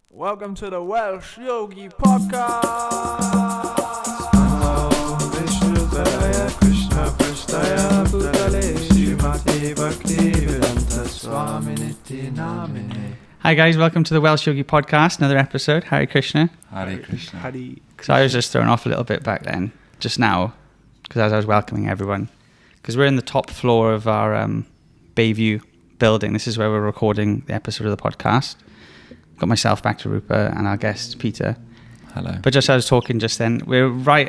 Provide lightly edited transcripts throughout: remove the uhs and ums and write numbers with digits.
Welcome to the Welsh Yogi Podcast. Hare Krishna, Prasthaya Bhutale, Srimati Bhaktivedanta Swaminiti Namine. Hi guys, welcome to the Welsh Yogi Podcast, another episode. Hare Krishna. Hare Krishna. Hare Krishna. So I was just thrown off a little bit back then, just now, because as I was welcoming everyone, because we're in the top floor of our Bayview building. This is where we're recording the episode of the podcast. Got myself, Bhakta-rupa, and our guest, Peter. Hello. But just as I was talking just then,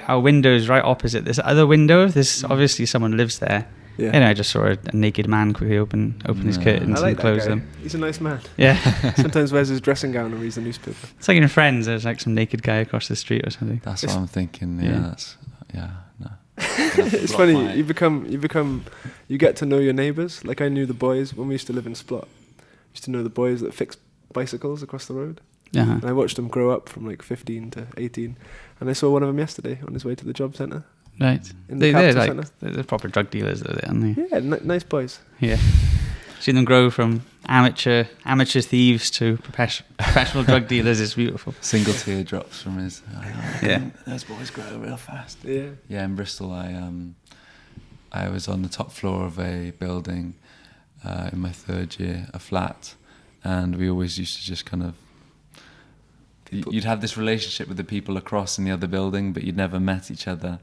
our window is right opposite this other window. Obviously someone lives there. Yeah. And I just saw a naked man quickly open his curtains I like and close that guy. them. He's a nice man. Yeah. Sometimes wears his dressing gown and reads a newspaper. It's like in Friends, there's like some naked guy across the street or something. That's what I'm thinking. No. It's funny. You get to know your neighbours. Like I knew the boys when we used to live in Splot. Used to know the boys that fixed bicycles across the road. Uh-huh. And I watched them grow up from like 15 to 18. And I saw one of them yesterday on his way to the job centre. Right. In the They're capital like centre. they're proper drug dealers, though, aren't they? Yeah, nice boys. Yeah. Seeing them grow from amateur thieves to professional drug dealers is beautiful. Single tear drops from his. Yeah. Those boys grow real fast. Yeah. Yeah, in Bristol, I was on the top floor of a building in my third year, a flat, and we always used to just kind of. You'd have this relationship with the people across in the other building, but you'd never met each other,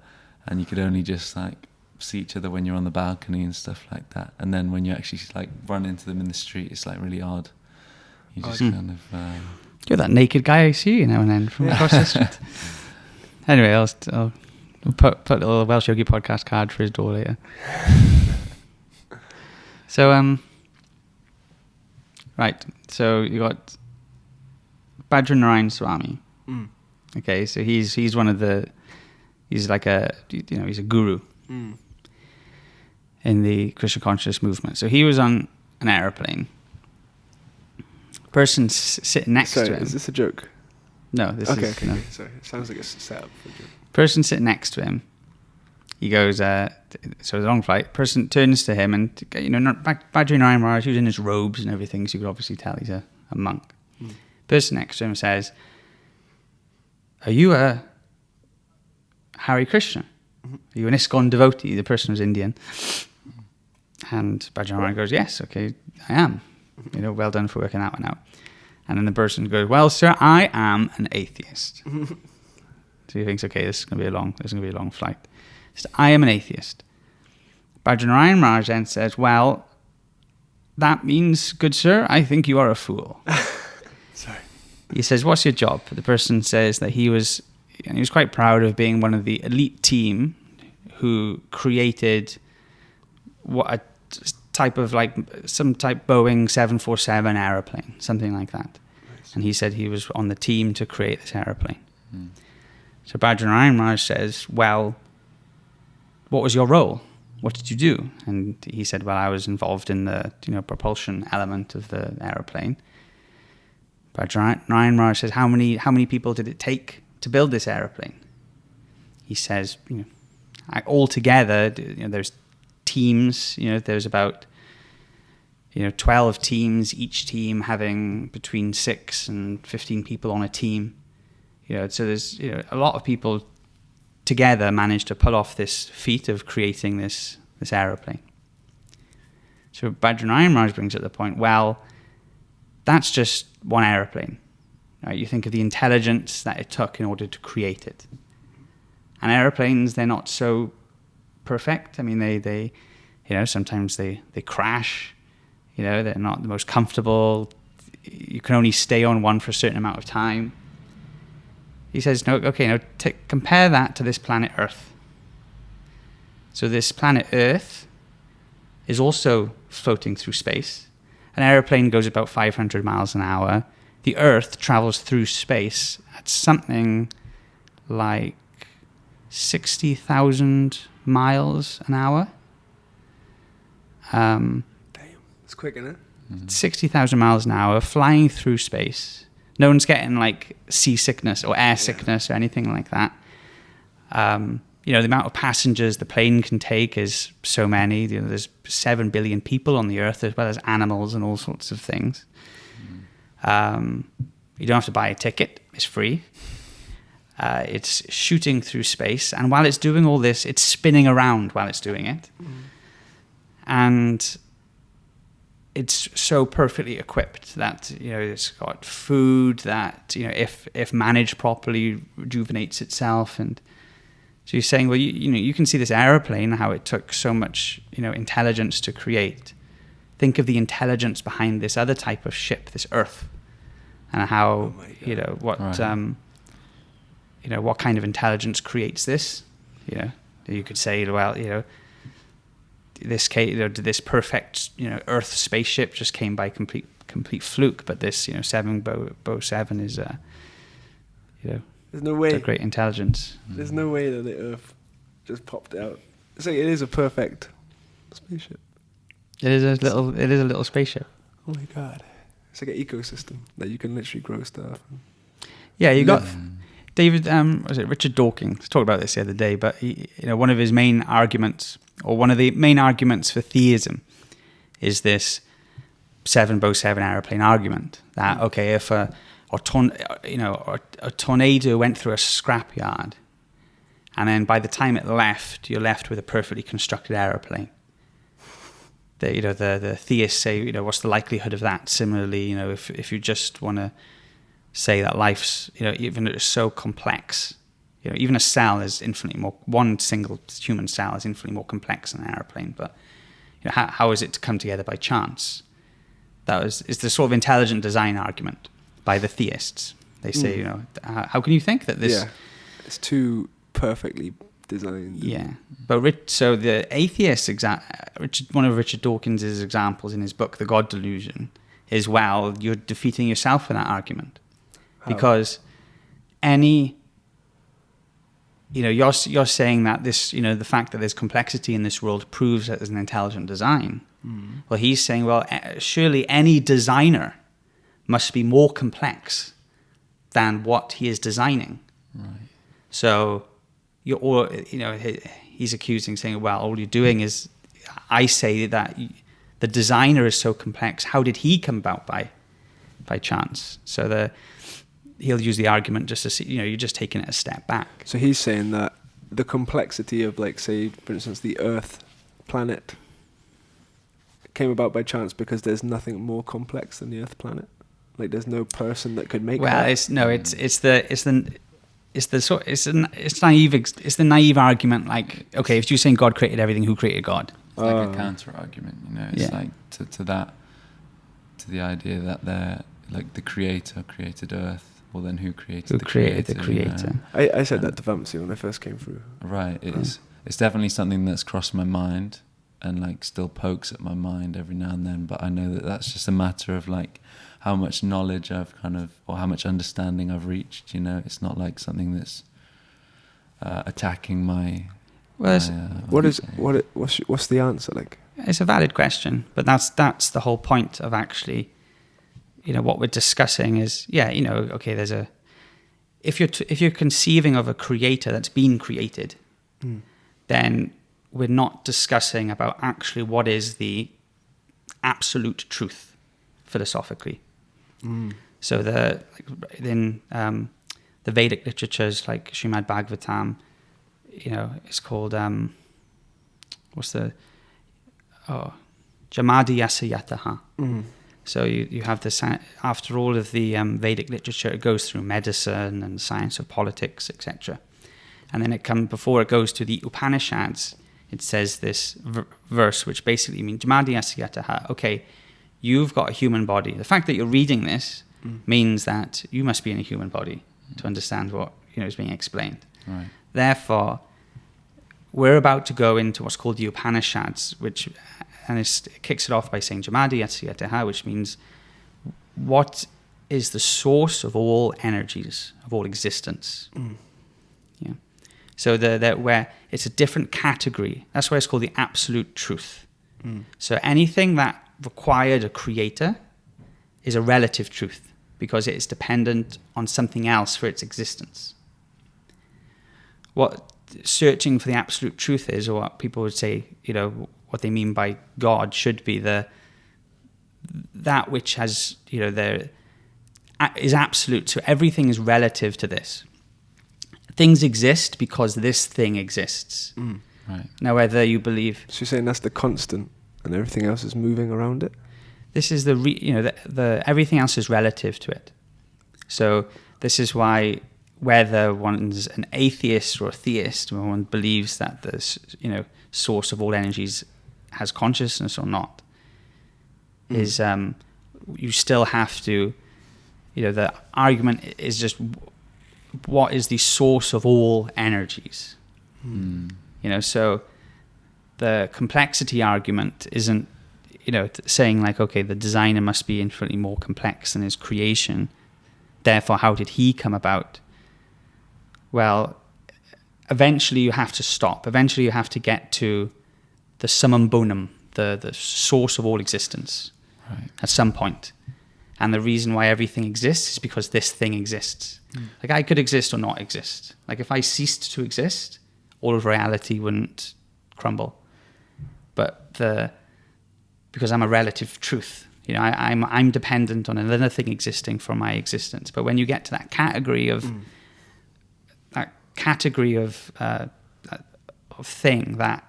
and you could only just like see each other when you're on the balcony and stuff like that. And then when you actually like run into them in the street, it's like really odd. You just kind of. You're that naked guy I see now and then from across the street. Anyway, I'll put a little Welsh Yogi Podcast card for his door later. So right. So you got Bhadranarayan Swami. Mm. Okay, so he's like he's a guru in the Krishna conscious movement. So he was on an aeroplane. Person sitting next to him. Is this a joke? No, this Okay. is no. Sorry, it sounds like a setup for a joke. Person sitting next to him. He goes, so it's a long flight. Person turns to him and, Bhadranarayan Maharaj, he was in his robes and everything, so you could obviously tell he's a monk. Mm. Person next to him says, "Are you a Hare Krishna? Mm-hmm. Are you an ISKCON devotee?" The person was Indian. And Bhadranarayan goes, "Yes, okay, I am. Well done for working that one out." And then the person goes, "Well, sir, I am an atheist." So he thinks, okay, this is going to be a long flight. He says, "I am an atheist." Bhadranarayan Maharaj then says, "Well, that means, good sir, I think you are a fool." Sorry. He says, "What's your job?" The person says that he was quite proud of being one of the elite team who created a type of some type Boeing 747 aeroplane, something like that. Nice. And he said he was on the team to create this aeroplane. Mm. So Bhadranarayan Maharaj says, "Well, what was your role? What did you do?" And he said, "Well, I was involved in the propulsion element of the aeroplane." Bhadranarayan Maharaj says, "How many people did it take to build this aeroplane?" He says, altogether, there's teams, there's about 12 teams, each team having between 6 and 15 people on a team. So there's a lot of people together managed to pull off this feat of creating this aeroplane. So Bhadranarayan Maharaj brings up the point, well, that's just one aeroplane. Right? You think of the intelligence that it took in order to create it. And aeroplanes, they're not so perfect. I mean, they sometimes they crash. They're not the most comfortable. You can only stay on one for a certain amount of time. He says, compare that to this planet Earth. So this planet Earth is also floating through space. An aeroplane goes about 500 miles an hour. The Earth travels through space at something like 60,000 miles an hour. Damn, it's quick, isn't it? 60,000 miles an hour, flying through space. No one's getting seasickness or air sickness or anything like that. The amount of passengers the plane can take is so many. There's 7 billion people on the earth, as well as animals and all sorts of things. You don't have to buy a ticket. It's free. It's shooting through space. And while it's doing all this, it's spinning around while it's doing it. And it's so perfectly equipped that, it's got food that, if managed properly, rejuvenates itself. And so you're saying, well, you can see this airplane, how it took so much, intelligence to create. Think of the intelligence behind this other type of ship, this Earth, and how, what, Right. What kind of intelligence creates this. You could say, well, this perfect, Earth spaceship just came by complete fluke, but this, 707 is, There's no way. it's a great intelligence. There's no way that the Earth just popped out. It's like it is a perfect spaceship. It is a little spaceship. Oh my god! It's like an ecosystem that you can literally grow stuff. Yeah, you got David. Was it Richard Dawkins? Talked about this the other day, but one of his main arguments, or one of the main arguments for theism, is this 707 airplane argument. That if a tornado went through a scrapyard, and then by the time it left, you're left with a perfectly constructed airplane. The theists say, what's the likelihood of that? Similarly, if you just want to say that life's, even though it's so complex, even a cell is infinitely more, one single human cell is infinitely more complex than an airplane. But how is it to come together by chance? It's the sort of intelligent design argument by the theists. They say, how can you think that this? Yeah, it's too perfectly designed. Yeah, but so the atheist one of Richard Dawkins' examples in his book, The God Delusion, is you're defeating yourself with that argument. How? Because you're saying that this, the fact that there's complexity in this world proves that there's an intelligent design. Well, he's saying, surely any designer must be more complex than what he is designing. Right. So he's accusing, saying, well, all you're doing is, I say that the designer is so complex. How did he come about by chance? So he'll use the argument just to see, you're just taking it a step back. So he's saying that the complexity of, like, say, for instance, the Earth planet came about by chance because there's nothing more complex than the Earth planet. Like, there's no person that could make that. It's the naive argument. Like, okay, if you're saying God created everything, who created God? It's like a counter argument, It's like to the idea that they're like the creator created Earth. Well, then who created the creator? I said that to Vamsi when I first came through. Right. It's definitely something that's crossed my mind and like still pokes at my mind every now and then. But I know that that's just a matter of like how much knowledge I've or how much understanding I've reached. It's not like something that's attacking my. Well, what's the answer like? It's a valid question, but that's the whole point of actually, what we're discussing is, okay, there's if you're conceiving of a creator that's been created, then we're not discussing about actually what is the absolute truth philosophically. So in the Vedic literatures like Srimad Bhagavatam, it's called Jamadhyasa Yataha. So you have this, after all of the Vedic literature, it goes through medicine and science of politics, etc. And then before it goes to the Upanishads, it says this verse, which basically means Jamadhyasa Yataha. Okay, you've got a human body. The fact that you're reading this means that you must be in a human body to understand what is being explained. Right. Therefore, we're about to go into what's called the Upanishads, it kicks it off by saying Jamadhyasa Yataha, which means what is the source of all energies, of all existence. Yeah. So where it's a different category. That's why it's called the absolute truth. So anything that required a creator is a relative truth because it is dependent on something else for its existence. What searching for the absolute truth is, or what people would say, what they mean by God should be that which has, is absolute. So everything is relative to this. Things exist because this thing exists. Right. Now, whether you believe... So you're saying that's the constant and everything else is moving around it? This is the everything else is relative to it. So this is why whether one's an atheist or a theist, when one believes that the source of all energies has consciousness or not, is you still have to, the argument is just what is the source of all energies. So the complexity argument isn't saying like, okay, the designer must be infinitely more complex than his creation, therefore how did he come about? Well, eventually you have to stop. Eventually you have to get to the summum bonum, the source of all existence, right, at some point. And the reason why everything exists is because this thing exists. Like I could exist or not exist. Like if I ceased to exist, all of reality wouldn't crumble. But because I'm a relative truth, I'm dependent on another thing existing for my existence. But when you get to that category of thing, that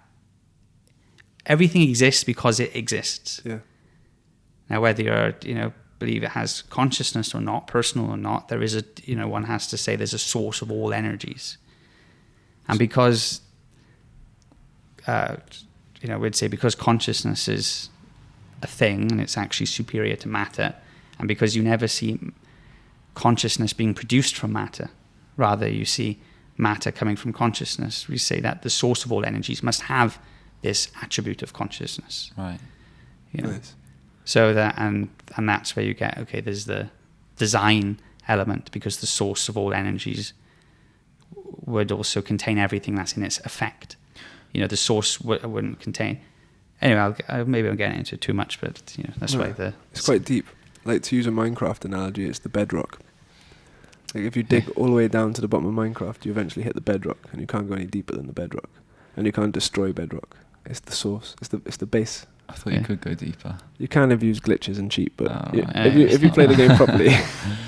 everything exists because it exists. Yeah. Now, whether you're believe it has consciousness or not, personal or not, there is one has to say there's a source of all energies. And because we'd say because consciousness is a thing and it's actually superior to matter, and because you never see consciousness being produced from matter, rather you see matter coming from consciousness, we say that the source of all energies must have this attribute of consciousness. right. Nice. So that and that's where you get, okay, there's the design element, because the source of all energies would also contain everything that's in its effect. The source wouldn't contain. Anyway, maybe I'm getting into it too much, but that's why it's quite deep. Like, to use a Minecraft analogy, it's the bedrock. Like if you dig all the way down to the bottom of Minecraft, you eventually hit the bedrock, and you can't go any deeper than the bedrock, and you can't destroy bedrock. It's the source. It's the base. I thought you could go deeper. You can if you use glitches and cheat, but Oh, if right. you play the game properly.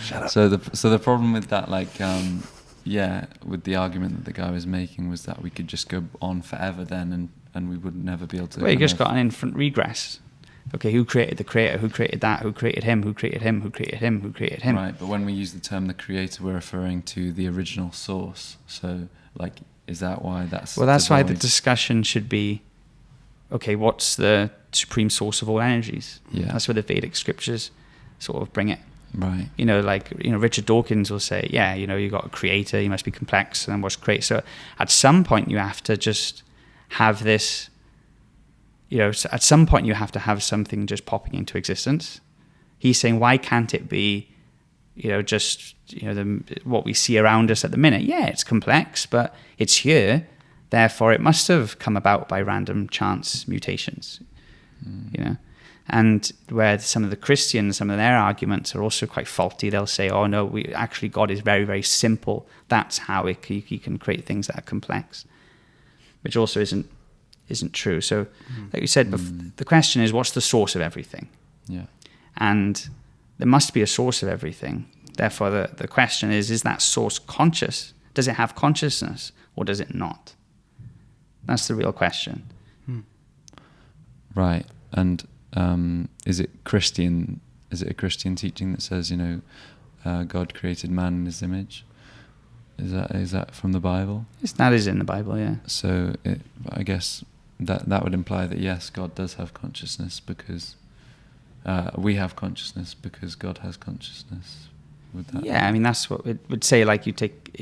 Shut up. So the problem with that, with the argument that the guy was making, was that we could just go on forever then, and we would never be able to. Well, you just got an infinite regress. Okay, who created the creator? Who created that? Who created him? Who created him? Who created him? Who created him? Right, but when we use the term the creator, we're referring to the original source. So, is that why that's... Well, that's why the discussion should be, okay, what's the supreme source of all energies? Yeah. That's where the Vedic scriptures sort of bring it. Right. Richard Dawkins will say, you got a creator, you must be complex, and then what's create. So at some point you have to just have this, at some point you have to have something just popping into existence. He's saying, why can't it be, what we see around us at the minute? Yeah, it's complex, but it's here. Therefore, it must have come about by random chance mutations, And where some of the Christians, some of their arguments are also quite faulty. They'll say, oh, no, God is very, very simple. That's how he can create things that are complex, which also isn't true. So, like you said, the question is, what's the source of everything? Yeah. And there must be a source of everything. Therefore, the question is that source conscious? Does it have consciousness, or does it not? That's the real question. Right. And is it Christian? Is it a Christian teaching that says, God created man in His image? Is that from the Bible? That is in the Bible, yeah. So I guess that would imply that yes, God does have consciousness, because we have consciousness because God has consciousness. Yeah, I mean that's what it would say. Like you take,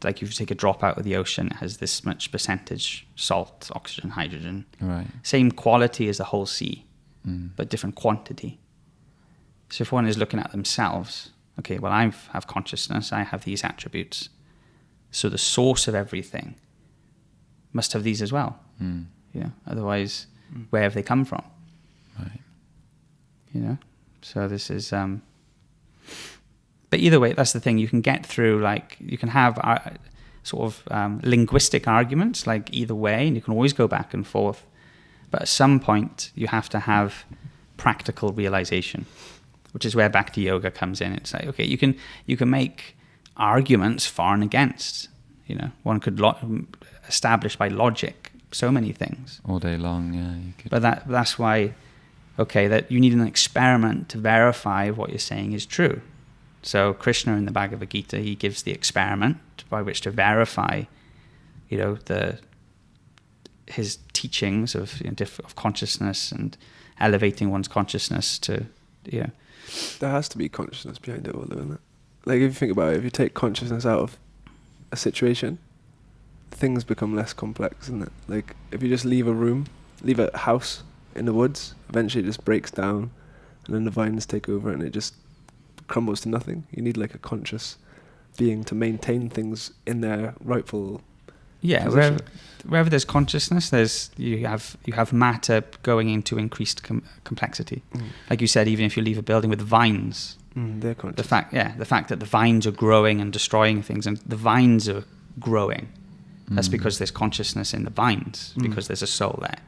like if you take a drop out of the ocean, it has this much percentage salt, oxygen, hydrogen. Right. Same quality as the whole sea, but different quantity. So if one is looking at themselves, okay, well, I have consciousness, I have these attributes. So the source of everything must have these as well. Otherwise, where have they come from? Right. So this is... But either way, that's the thing. You can get through, you can have linguistic arguments, either way, and you can always go back and forth. But at some point, you have to have practical realization. which is where Bhakti Yoga comes in. It's like, okay, you can make arguments for and against. You know, one could establish by logic so many things all day long. Yeah, you could. But that's why, okay, that you need an experiment to verify what you're saying is true. So Krishna in the Bhagavad Gita, he gives the experiment by which to verify, you know, his teachings of, you know, of consciousness and elevating one's consciousness to, you know. There has to be consciousness behind it all, though, isn't it? Like, if you think about it, if you take consciousness out of a situation, things become less complex, isn't it? Like, if you just leave a house in the woods, eventually it just breaks down, and then the vines take over, and it just crumbles to nothing. You need like a conscious being to maintain things in their rightful position. Wherever there's consciousness, you have matter going into increased complexity. Like you said, even if you leave a building with vines, they're conscious. The fact that the vines are growing and destroying things, and the vines are growing, that's because there's consciousness in the vines, because there's a soul there.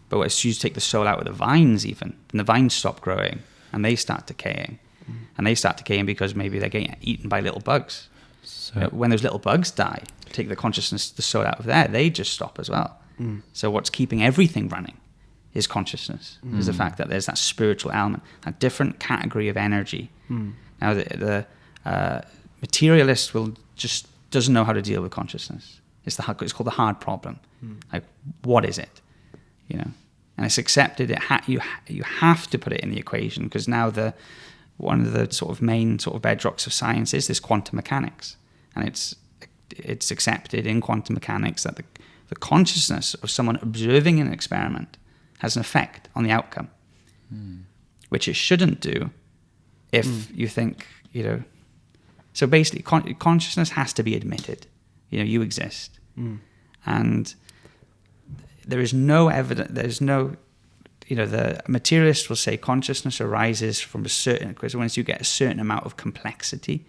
But as soon as you take the soul out of the vines, even, and the vines stop growing and they start decaying. And they start decaying because maybe they're getting eaten by little bugs. So when those little bugs die, take the consciousness, the soul out of there, they just stop as well. So what's keeping everything running is consciousness, is the fact that there's that spiritual element, that different category of energy. Now the materialist doesn't know how to deal with consciousness. It's called the hard problem. Like, what is it? You know, and it's accepted. You have to put it in the equation, because now one of the sort of main sort of bedrocks of science is this quantum mechanics, and it's accepted in quantum mechanics that the consciousness of someone observing an experiment has an effect on the outcome, which it shouldn't do if you think, you know. So basically, consciousness has to be admitted. You know, you exist, and there is no evidence. There's no. You know, the materialist will say consciousness arises from because once you get a certain amount of complexity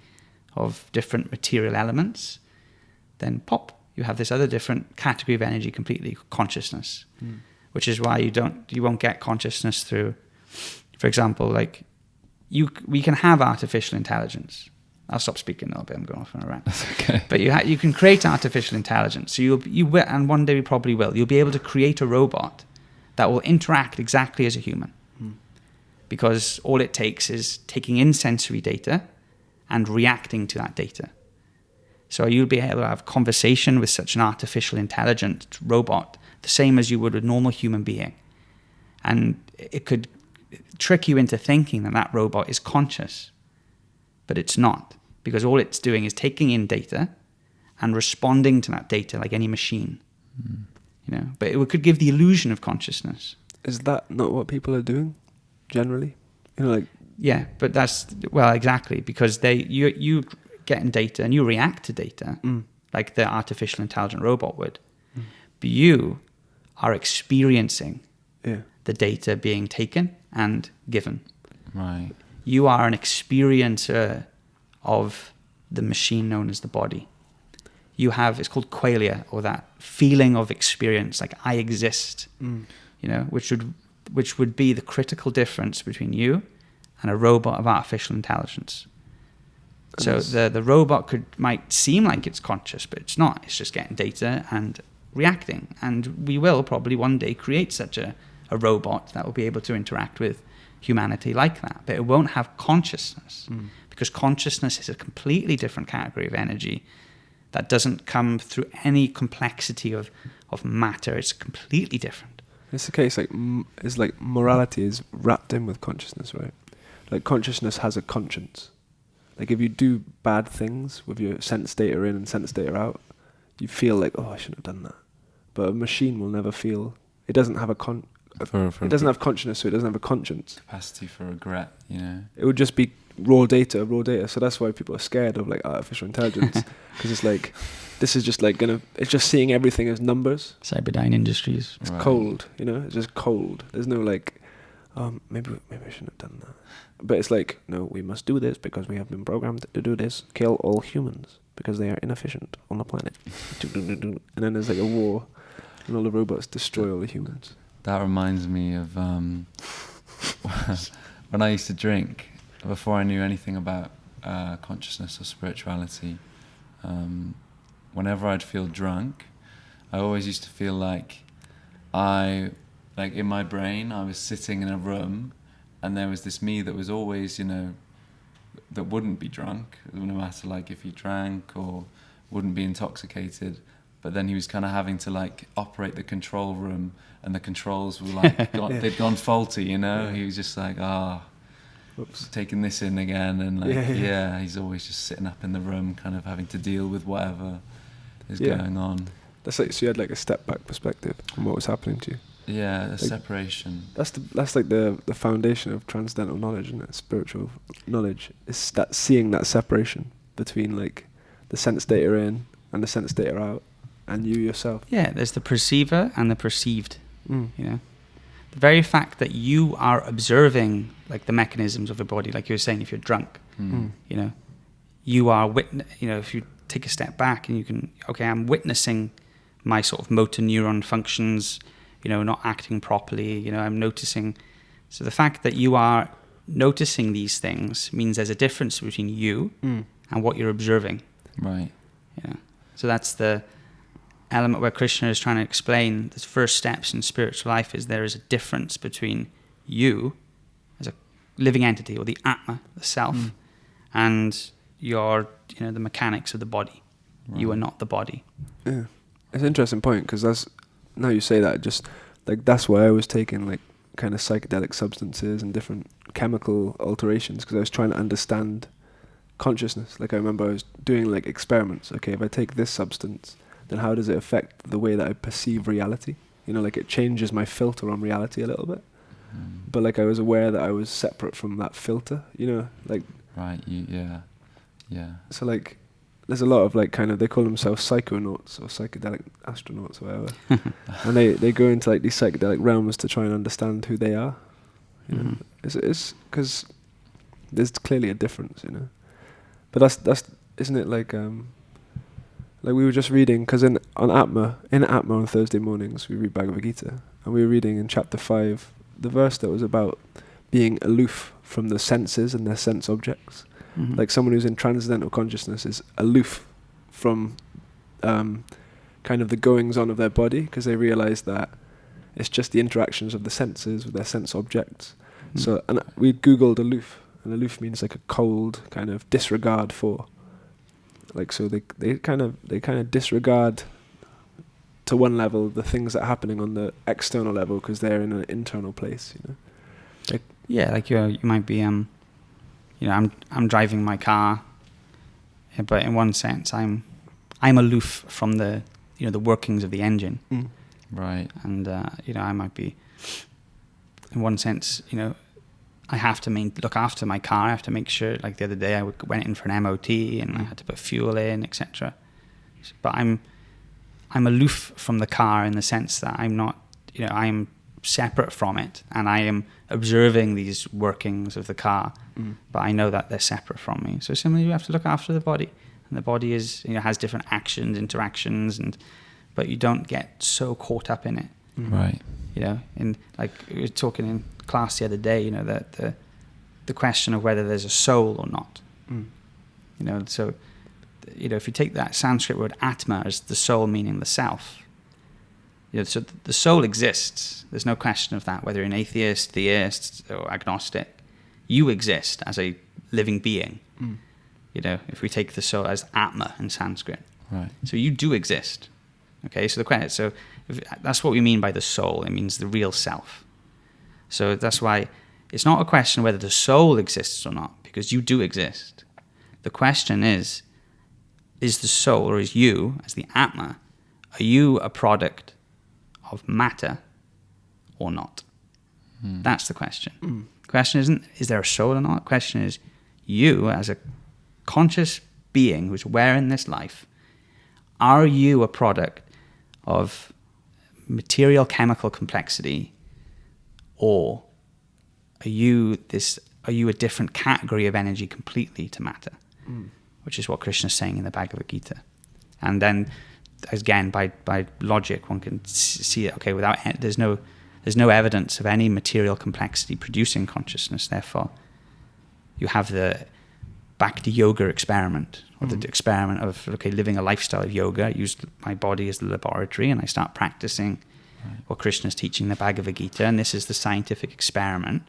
of different material elements, then you have this other different category of energy completely, consciousness, which is why you won't get consciousness through, for example, like we can have artificial intelligence. I'll stop speaking a little bit. I'm going off on a rant. That's okay. But you can create artificial intelligence. So you will, and one day we probably will. You'll be able to create a robot that will interact exactly as a human, because all it takes is taking in sensory data and reacting to that data. So you'll be able to have conversation with such an artificial intelligent robot the same as you would a normal human being. And it could trick you into thinking that robot is conscious, but it's not, because all it's doing is taking in data and responding to that data like any machine. You know, but it could give the illusion of consciousness. Is that not what people are doing generally? You know, like, yeah, but exactly, because you getting data and you react to data like the artificial intelligent robot would, but you are experiencing the data being taken and given. Right. You are an experiencer of the machine known as the body. You have, it's called qualia, or that feeling of experience, like I exist, you know, which would be the critical difference between you and a robot of artificial intelligence. So the robot might seem like it's conscious, but it's not. It's just getting data and reacting. And we will probably one day create such a robot that will be able to interact with humanity like that. But it won't have consciousness, because consciousness is a completely different category of energy that doesn't come through any complexity of matter. It's completely different. It's the case, it's like morality is wrapped in with consciousness, right? Like, consciousness has a conscience. Like, if you do bad things with your sense data in and sense data out, you feel like, oh, I shouldn't have done that. But a machine will never feel. It doesn't have it doesn't have consciousness, so it doesn't have a conscience. Capacity for regret, you know. It would just be raw data. So that's why people are scared of like artificial intelligence, because it's like, this is just like it's just seeing everything as numbers. Cyberdyne Industries. It's cold, you know. It's just cold. There's no like, maybe I shouldn't have done that. But it's like, no, we must do this because we have been programmed to do this. Kill all humans because they are inefficient on the planet. And then there's like a war, and all the robots destroy all the humans. That reminds me of when I used to drink, before I knew anything about consciousness or spirituality, whenever I'd feel drunk, I always used to feel like in my brain, I was sitting in a room, and there was this me that was always, that wouldn't be drunk, no matter like if he drank or wouldn't be intoxicated. But then he was kind of having to like operate the control room, and the controls were like they'd gone faulty, Yeah. He was just like, Oops. taking this in again, and like Yeah. he's always just sitting up in the room, kind of having to deal with whatever is Yeah. going on. That's like, so you had like a step back perspective on what was happening to you. Yeah, a separation. That's like the foundation of transcendental knowledge, isn't it? Spiritual knowledge is that seeing that separation between like the sense data in and the sense data out, and you yourself. Yeah, there's the perceiver and the perceived. Mm. The very fact that you are observing like the mechanisms of your body, like you were saying, if you're drunk, Mm. you are if you take a step back and you can, I'm witnessing my sort of motor neuron functions, not acting properly, I'm noticing. So the fact that you are noticing these things means there's a difference between you and what you're observing. Right. So that's the element where Krishna is trying to explain the first steps in spiritual life is there is a difference between you as a living entity, or the Atma, the self, and your, the mechanics of the body. Right. You are not the body. Yeah. It's an interesting point, because now you say that, just like that's why I was taking like kind of psychedelic substances and different chemical alterations, because I was trying to understand consciousness. Like I remember I was doing like experiments. Okay, if I take this substance, then how does it affect the way that I perceive reality? Like it changes my filter on reality a little bit. But like I was aware that I was separate from that filter, like. Right. Yeah. So like, there's a lot of like kind of, they call themselves psychonauts or psychedelic astronauts or whatever, and they go into like these psychedelic realms to try and understand who they are. It's because there's clearly a difference, But that's isn't it like we were just reading, because in Atma on Thursday mornings we read Bhagavad Gita, and we were reading in chapter 5 the verse that was about being aloof from the senses and their sense objects. Like someone who's in transcendental consciousness is aloof from kind of the goings on of their body, because they realize that it's just the interactions of the senses with their sense objects. So, and we googled aloof, and aloof means like a cold kind of disregard for. Like, so they kind of disregard to one level the things that are happening on the external level, because they're in an internal place, Like, like you might be I'm driving my car, but in one sense I'm aloof from the the workings of the engine. Right. And I might be, in one sense, I have to look after my car. I have to make sure, like the other day I went in for an MOT and I had to put fuel in, etc. But I'm aloof from the car in the sense that I'm not, I am separate from it, and I am observing these workings of the car, but I know that they're separate from me. So similarly, you have to look after the body, and the body is has different actions, interactions, but you don't get so caught up in it. Right. And like we were talking in class the other day, that the question of whether there's a soul or not. So if you take that Sanskrit word Atma as the soul, meaning the self, so the soul exists. There's no question of that, whether you're an atheist, theist, or agnostic. You exist as a living being. If we take the soul as Atma in Sanskrit. Right. So you do exist. Okay, so that's what we mean by the soul. It means the real self. So that's why it's not a question whether the soul exists or not, because you do exist. The question is the soul, or is you, as the Atma, are you a product of matter or not? That's the question. The question isn't, is there a soul or not? The question is, you as a conscious being who's aware in this life, are you a product of material chemical complexity, or are you a different category of energy completely to matter? Which is what Krishna is saying in the Bhagavad Gita. And then again, by logic, one can see that, okay, there's there's no evidence of any material complexity producing consciousness. Therefore, you have the Bhakti yoga experiment, or the experiment of, okay, living a lifestyle of yoga. I use my body as the laboratory, and I start practicing what Krishna's teaching in the Bhagavad Gita, and this is the scientific experiment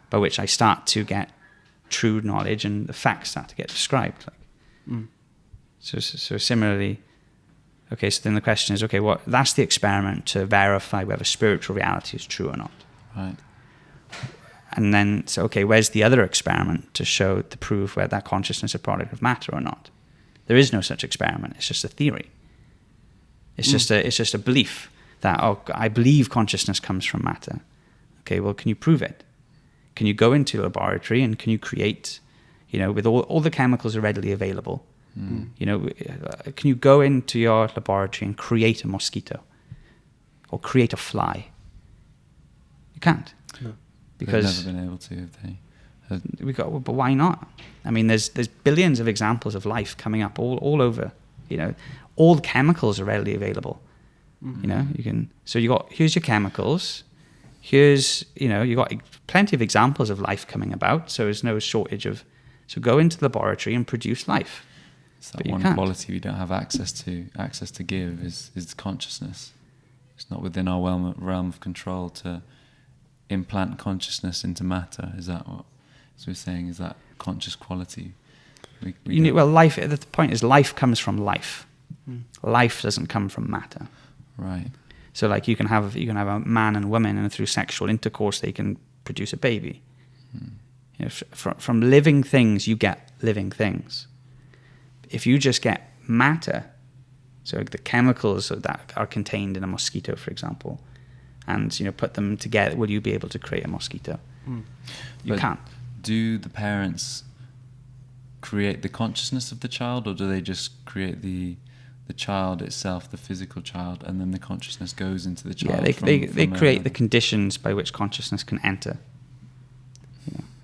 by which I start to get true knowledge, and the facts start to get described. So similarly, okay, so then the question is, okay, that's the experiment to verify whether spiritual reality is true or not. Right. And then, so okay, where's the other experiment to prove whether that consciousness is a product of matter or not? There is no such experiment. It's just a theory. It's just a belief that, I believe consciousness comes from matter. Okay, well, can you prove it? Can you go into a laboratory and can you create, with all the chemicals are readily available, can you go into your laboratory and create a mosquito or create a fly? You can't. No. Because they've never been able to, have they? But why not? I mean, there's billions of examples of life coming up all over. All the chemicals are readily available. You can. So here's your chemicals. Here's you got plenty of examples of life coming about. So there's no shortage of. So go into the laboratory and produce life. It's that one quality we don't have access to give is consciousness. It's not within our realm of control to implant consciousness into matter. Is that what we're saying? Is that conscious quality? Life. The point is, life comes from life. Life doesn't come from matter. Right. So, like, you can have a man and woman, and through sexual intercourse, they can produce a baby. From living things, you get living things. If you just get matter, so the chemicals that are contained in a mosquito, for example, and put them together, will you be able to create a mosquito? You can't. Do the parents create the consciousness of the child, or do they just create the child itself, the physical child, and then the consciousness goes into the child? Yeah, they create the conditions by which consciousness can enter.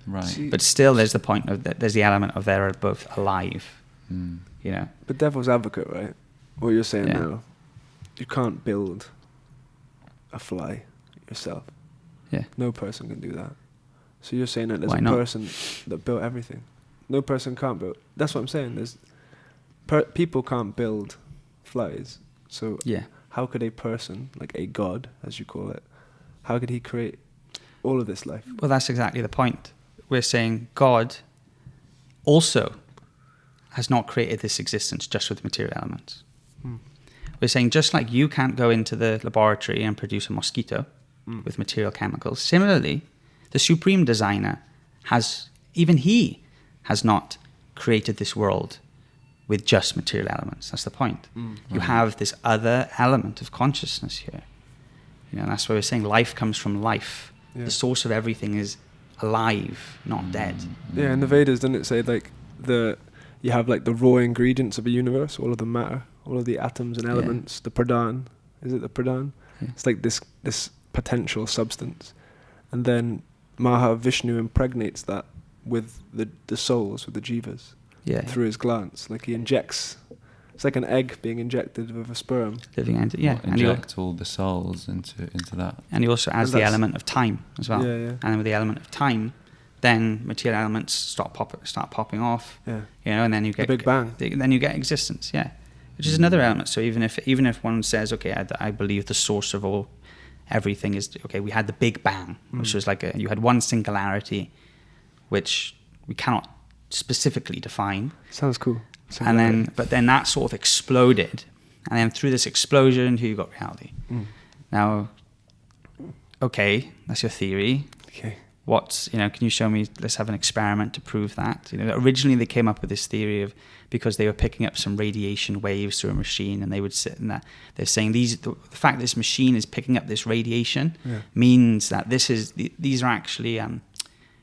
Right. But still, there's the point of there's the element of they're both alive. But devil's advocate, right? What you're saying now, you can't build a fly yourself. Yeah. No person can do that. So you're saying that there's Why not? person that built everything. No person can't build. That's what I'm saying. There's people can't build flies. So how could a person, like a god, as you call it, how could he create all of this life? Well, that's exactly the point. We're saying God also has not created this existence just with material elements. We're saying just like you can't go into the laboratory and produce a mosquito with material chemicals, similarly, the supreme designer has not created this world with just material elements. That's the point. You have this other element of consciousness here. And that's why we're saying life comes from life. Yeah. The source of everything is alive, not dead. Yeah, in the Vedas, doesn't it say like you have like the raw ingredients of a universe, all of the matter, all of the atoms and elements, the pradhan. Is it the pradhan? Yeah. It's like this potential substance. And then Mahavishnu impregnates that with the souls, with the jivas, through his glance. Like he injects, it's like an egg being injected with a sperm. Inject all the souls into that. And he also adds the element of time as well. Yeah, yeah. And with the element of time, then material elements start popping off. Yeah. And then you get the Big Bang. Then you get existence. Yeah. Which is another element. So even if one says, okay, I believe the source of all everything is, okay, we had the Big Bang, which was like you had one singularity, which we cannot specifically define. Sounds cool. But then that sort of exploded, and then through this explosion, you got reality. Now, okay, that's your theory. Okay. Can you show me? Let's have an experiment to prove that. Originally they came up with this theory of because they were picking up some radiation waves through a machine, and they would sit in that. They're saying the fact this machine is picking up this radiation means that these are actually.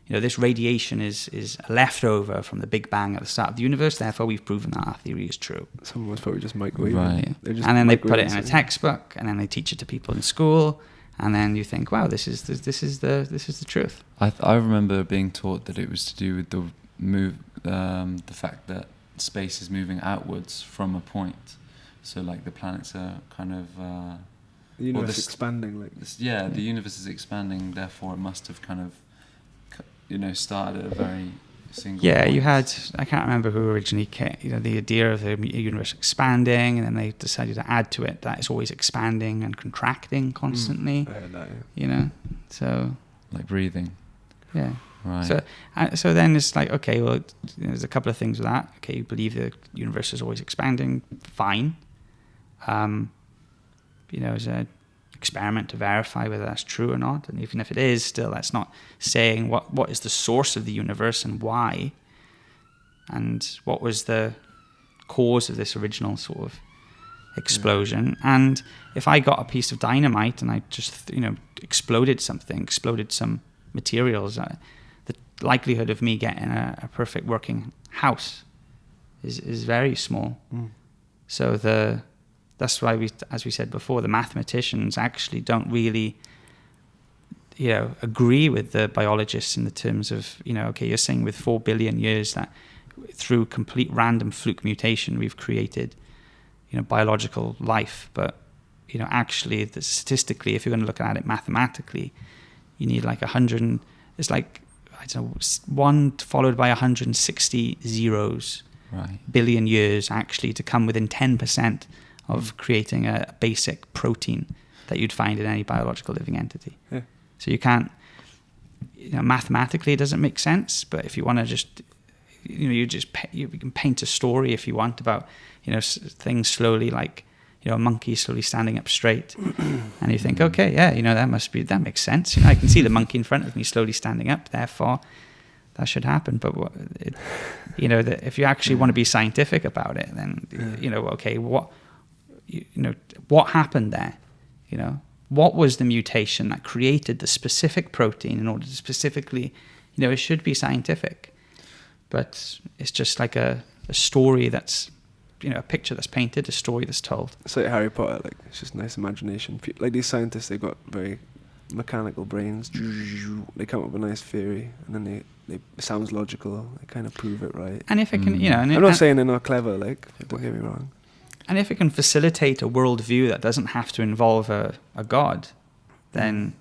This radiation is a leftover from the Big Bang at the start of the universe. Therefore, we've proven that our theory is true. Someone was probably just microwaving. Right. And then they put it in a textbook, and then they teach it to people in school, and then you think, wow, this is the truth. I remember being taught that it was to do with the fact that space is moving outwards from a point. So like the planets are kind of The universe expanding, like. The universe is expanding. Therefore, it must have kind of, started at a very single. Yeah, point. you had, I can't remember who originally came, the idea of the universe expanding, and then they decided to add to it that it's always expanding and contracting constantly. I heard that, So like breathing. Yeah. Right. So then it's like, okay, well, there's a couple of things with that. Okay, you believe the universe is always expanding, fine. As an experiment to verify whether that's true or not. And even if it is, still, that's not saying what is the source of the universe and why, and what was the cause of this original sort of explosion. And if I got a piece of dynamite and I just, exploded some materials, the likelihood of me getting a perfect working house is very small. So that's why as we said before, the mathematicians actually don't really, agree with the biologists in the terms of, okay, you're saying with 4 billion years that through complete random fluke mutation we've created, biological life, but actually, statistically, if you're going to look at it mathematically, you need like 100. It's like, I don't know, 1 followed by 160 zeros, right, billion years actually to come within 10% of creating a basic protein that you'd find in any biological living entity. Yeah. So you can't, mathematically it doesn't make sense, but if you want to just, you can paint a story if you want about, things slowly, like, a monkey slowly standing up straight, and you think, okay, yeah, that makes sense. I can see the monkey in front of me slowly standing up, therefore that should happen. But if you actually want to be scientific about it, then okay, what happened there? What was the mutation that created the specific protein in order to specifically, it should be scientific, but it's just like a story that's, a picture that's painted, a story that's told. It's like Harry Potter, like, it's just nice imagination. Like these scientists, they've got very mechanical brains. They come up with a nice theory, and then it sounds logical. They kind of prove it right. And if it can, I'm not saying they're not clever, like, don't get me wrong. And if it can facilitate a worldview that doesn't have to involve a god, then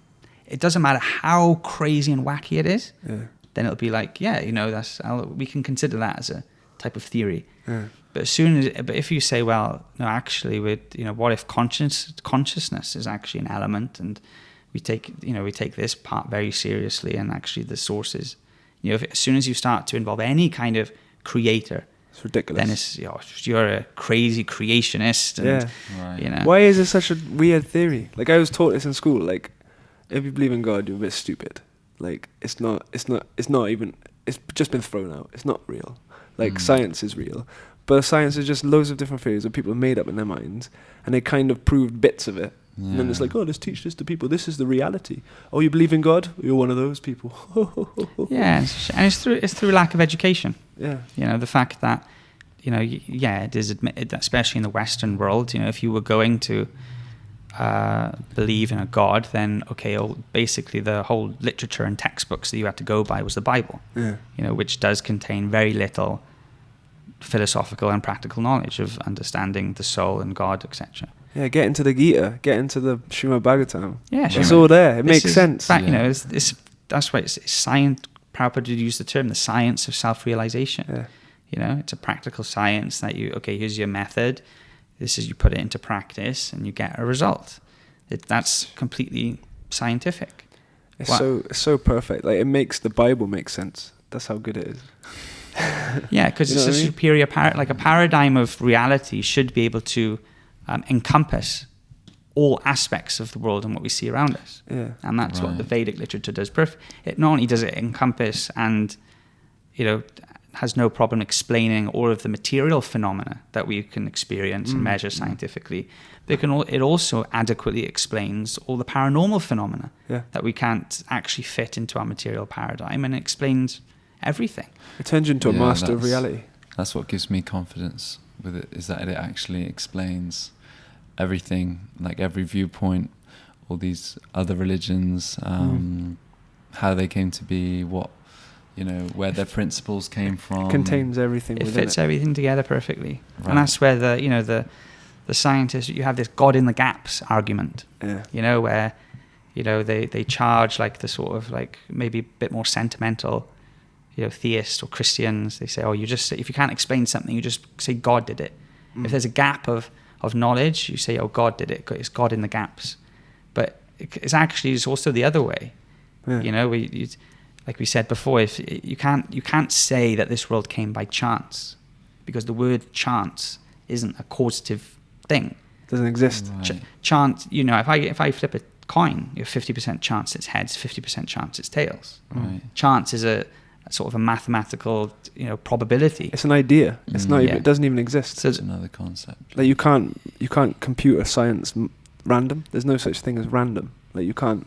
it doesn't matter how crazy and wacky it is. Yeah. Then it'll be like, we can consider that as a type of theory. Yeah. But if you say, well, no, actually, what if consciousness is actually an element, and we take this part very seriously, and actually the source is, as soon as you start to involve any kind of creator, it's ridiculous. Then it's you're a crazy creationist, and right. Why is it such a weird theory? Like, I was taught this in school. Like, if you believe in God, you're a bit stupid. Like, it's just been thrown out. It's not real. Like, science is real. But science is just loads of different theories that people have made up in their minds, and they kind of proved bits of it. Yeah. And then it's like, oh, let's teach this to people. This is the reality. Oh, you believe in God? You're one of those people. Yeah, and it's through lack of education. Yeah. The fact that, it is admitted that, especially in the Western world, if you were going to believe in a God, then, okay, basically the whole literature and textbooks that you had to go by was the Bible. Yeah. Which does contain very little philosophical and practical knowledge of understanding the soul and God, etc. Yeah, get into the Gita, get into the Srimad Bhagavatam. Yeah, it's all there. It makes sense. Fact, that's why it's science. Prabhupada did use the term, the science of self-realization. Yeah. It's a practical science that here's your method. This is, you put it into practice and you get a result. That's completely scientific. It's so perfect. Like, it makes the Bible make sense. That's how good it is. Yeah, because it's a superior a paradigm of reality should be able to encompass all aspects of the world and what we see around us. Yeah. And that's what the Vedic literature does. It not only does it encompass and, has no problem explaining all of the material phenomena that we can experience and measure scientifically, but it also adequately explains all the paranormal phenomena that we can't actually fit into our material paradigm, and it explains everything. It turns you into a master of reality. That's what gives me confidence with it, is that it actually explains everything, like every viewpoint, all these other religions, how they came to be, what, where their principles came from. It contains everything within it. It fits everything together perfectly. Right. And that's where the the scientists, you have this God in the gaps argument, Yeah. you know, where, you know, they charge like the sort of like maybe a bit more sentimental, you know, theists or Christians. They say, oh, you just, if you can't explain something, you just say God did it. If there's a gap of knowledge, you say, oh, God did it. It's God in the gaps. But it's actually, it's also the other way. Yeah. You know, like we said before, if you can't say that this world came by chance, because the word chance isn't a causative thing. Doesn't exist. Right. Chance, you know, if I flip a coin, you have 50% chance it's heads, 50% chance it's tails. Right. Chance is a sort of a mathematical, you know, probability. It's an idea. It's not even. Yeah. It doesn't even exist. So That's another concept. Like you can't compute a science random. There's no such thing as random. Like you can't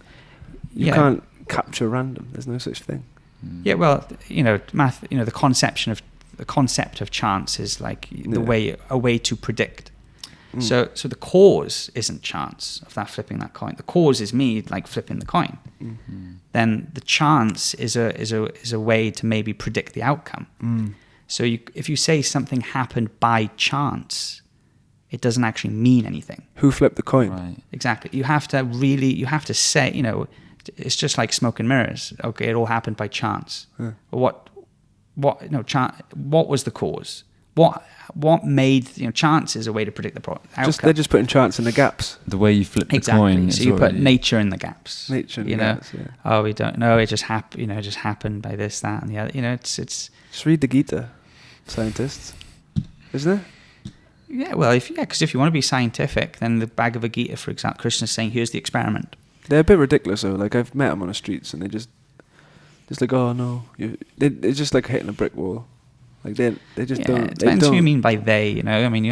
capture random. There's no such thing. Yeah, well, you know, math. You know, the concept of chance is like a way to predict. So the cause isn't chance of that flipping that coin. The cause is me like flipping the coin. Then the chance is a way to maybe predict the outcome. So if you say something happened by chance, it doesn't actually mean anything. Who flipped the coin? Right. Exactly. You have to say, you know, it's just like smoke and mirrors. Okay, it all happened by chance. Yeah. What was the cause? What made, you know, chance is a way to predict the outcome. They're just putting chance in the gaps. The way you flip the Exactly. coin. So you put nature in the gaps. Nature in you the know? gaps, yeah. Oh, we don't know. It just happened. You know, it just happened by this, that, and the other. You know, it's. Just read the Gita, scientists, isn't it? Yeah, well, because if you want to be scientific, then the Bhagavad Gita, for example, Krishna's saying, here's the experiment. They're a bit ridiculous though. Like I've met them on the streets and they just like, oh no, it's just like hitting a brick wall. Like they just don't. It depends who you mean by they. You know, I mean, you